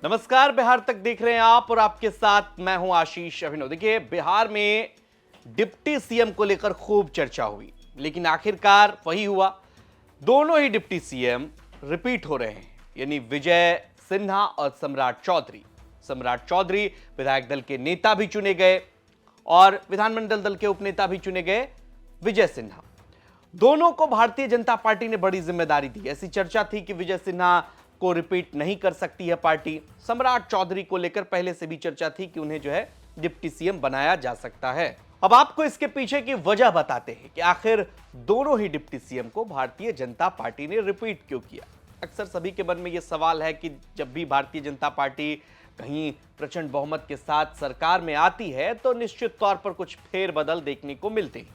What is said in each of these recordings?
नमस्कार, बिहार तक देख रहे हैं आप और आपके साथ मैं हूं आशीष अभिनव। देखिए, बिहार में डिप्टी सीएम को लेकर खूब चर्चा हुई, लेकिन आखिरकार वही हुआ। दोनों ही डिप्टी सीएम रिपीट हो रहे हैं, यानी विजय सिन्हा और सम्राट चौधरी। सम्राट चौधरी विधायक दल के नेता भी चुने गए और विधानमंडल दल के उपनेता भी चुने गए विजय सिन्हा। दोनों को भारतीय जनता पार्टी ने बड़ी जिम्मेदारी दी। ऐसी चर्चा थी कि विजय सिन्हा को रिपीट नहीं कर सकती है पार्टी। सम्राट चौधरी को लेकर पहले से भी चर्चा थी कि उन्हें जो है डिप्टी सीएम बनाया जा सकता है। अब आपको इसके पीछे की वजह बताते हैं कि आखिर दोनों ही डिप्टी सीएम को भारतीय जनता पार्टी ने रिपीट क्यों किया। अक्सर सभी के मन में यह सवाल है कि जब भी भारतीय जनता पार्टी कहीं प्रचंड बहुमत के साथ सरकार में आती है तो निश्चित तौर पर कुछ फेरबदल देखने को मिलते हैं,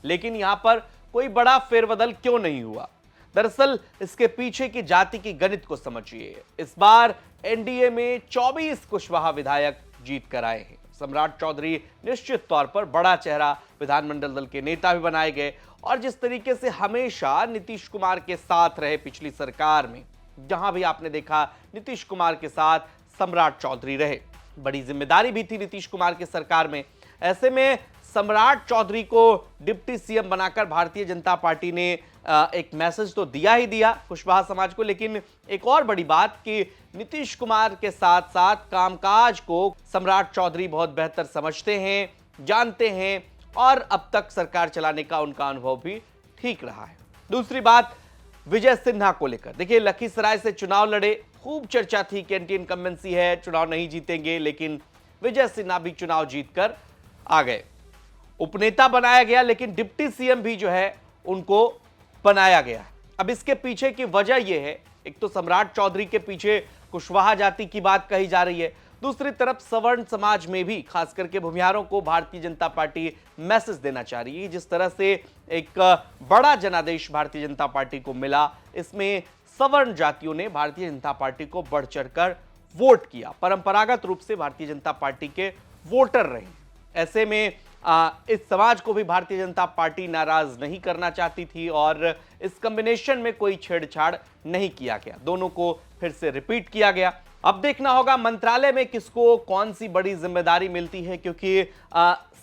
लेकिन यहां पर कोई बड़ा फेरबदल क्यों नहीं हुआ। दरअसल इसके पीछे की जाति की गणित को समझिए। इस बार एनडीए में 24 कुशवाहा विधायक जीत कर आए हैं। सम्राट चौधरी निश्चित तौर पर बड़ा चेहरा, विधानमंडल दल के नेता भी बनाए गए और जिस तरीके से हमेशा नीतीश कुमार के साथ रहे पिछली सरकार में, जहां भी आपने देखा नीतीश कुमार के साथ सम्राट चौधरी रहे। बड़ी जिम्मेदारी भी थी नीतीश कुमार की सरकार में। ऐसे में सम्राट चौधरी को डिप्टी सीएम बनाकर भारतीय जनता पार्टी ने एक मैसेज तो दिया ही दिया कुशवाहा समाज को, लेकिन एक और बड़ी बात कि नीतीश कुमार के साथ साथ कामकाज को सम्राट चौधरी बहुत बेहतर समझते हैं, जानते हैं और अब तक सरकार चलाने का उनका अनुभव भी ठीक रहा है। दूसरी बात विजय सिन्हा को लेकर, देखिए लखीसराय से चुनाव लड़े, खूब चर्चा थी कि एंटी इनकम्बेंसी है, चुनाव नहीं जीतेंगे, लेकिन विजय सिन्हा भी चुनाव जीतकर आ गए। उपनेता बनाया गया, लेकिन डिप्टी सीएम भी जो है उनको बनाया गया। अब इसके पीछे की वजह यह है, एक तो सम्राट चौधरी के पीछे कुशवाहा जाति की बात कही जा रही है, दूसरी तरफ सवर्ण समाज में भी खास करके भूमिहारों को भारतीय जनता पार्टी मैसेज देना चाह रही है। जिस तरह से एक बड़ा जनादेश भारतीय जनता पार्टी को मिला, इसमें सवर्ण जातियों ने भारतीय जनता पार्टी को बढ़ चढ़कर वोट किया, परंपरागत रूप से भारतीय जनता पार्टी के वोटर रहे। ऐसे में इस समाज को भी भारतीय जनता पार्टी नाराज नहीं करना चाहती थी और इस कॉम्बिनेशन में कोई छेड़छाड़ नहीं किया गया। दोनों को फिर से रिपीट किया गया। अब देखना होगा मंत्रालय में किसको कौन सी बड़ी जिम्मेदारी मिलती है, क्योंकि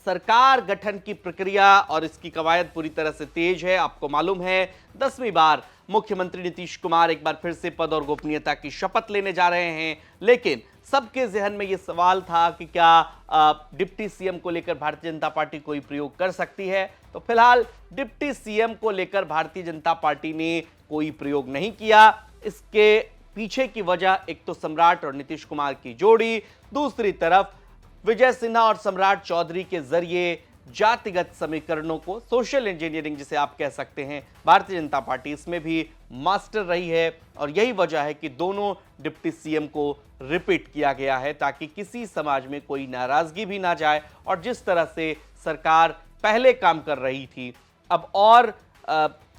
सरकार गठन की प्रक्रिया और इसकी कवायद पूरी तरह से तेज है। आपको मालूम है 10वीं बार मुख्यमंत्री नीतीश कुमार एक बार फिर से पद और गोपनीयता की शपथ लेने जा रहे हैं, लेकिन सबके जहन में यह सवाल था कि क्या डिप्टी सीएम को लेकर भारतीय जनता पार्टी कोई प्रयोग कर सकती है। तो फिलहाल डिप्टी सीएम को लेकर भारतीय जनता पार्टी ने कोई प्रयोग नहीं किया। इसके पीछे की वजह एक तो सम्राट और नीतीश कुमार की जोड़ी, दूसरी तरफ विजय सिन्हा और सम्राट चौधरी के जरिए जातिगत समीकरणों को, सोशल इंजीनियरिंग जिसे आप कह सकते हैं, भारतीय जनता पार्टी इसमें भी मास्टर रही है और यही वजह है कि दोनों डिप्टी सीएम को रिपीट किया गया है ताकि किसी समाज में कोई नाराजगी भी ना जाए और जिस तरह से सरकार पहले काम कर रही थी अब और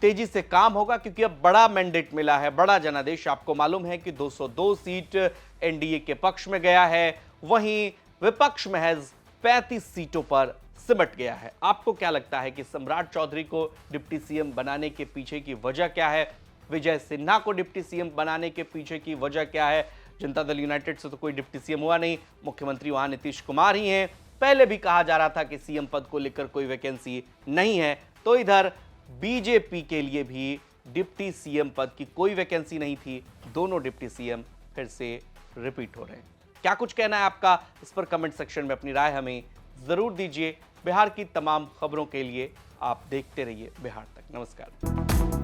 तेजी से काम होगा, क्योंकि अब बड़ा मैंडेट मिला है, बड़ा जनादेश। आपको मालूम है कि 202 सीट एनडीए के पक्ष में गया है, वहीं विपक्ष महज 35 सीटों पर सिमट गया है। आपको क्या लगता है कि सम्राट चौधरी को डिप्टी सीएम बनाने के पीछे की वजह क्या है? विजय सिन्हा को डिप्टी सीएम बनाने के पीछे की वजह क्या है? जनता दल यूनाइटेड से तो कोई डिप्टी सीएम हुआ नहीं, मुख्यमंत्री वहां नीतीश कुमार ही हैं। पहले भी कहा जा रहा था कि सीएम पद को लेकर कोई वैकेंसी नहीं है, तो इधर बीजेपी के लिए भी डिप्टी सीएम पद की कोई वैकेंसी नहीं थी। दोनों डिप्टी सीएम फिर से रिपीट हो रहे हैं। क्या कुछ कहना है आपका? इस पर कमेंट सेक्शन में अपनी राय हमें जरूर दीजिए। बिहार की तमाम खबरों के लिए आप देखते रहिए बिहार तक। नमस्कार।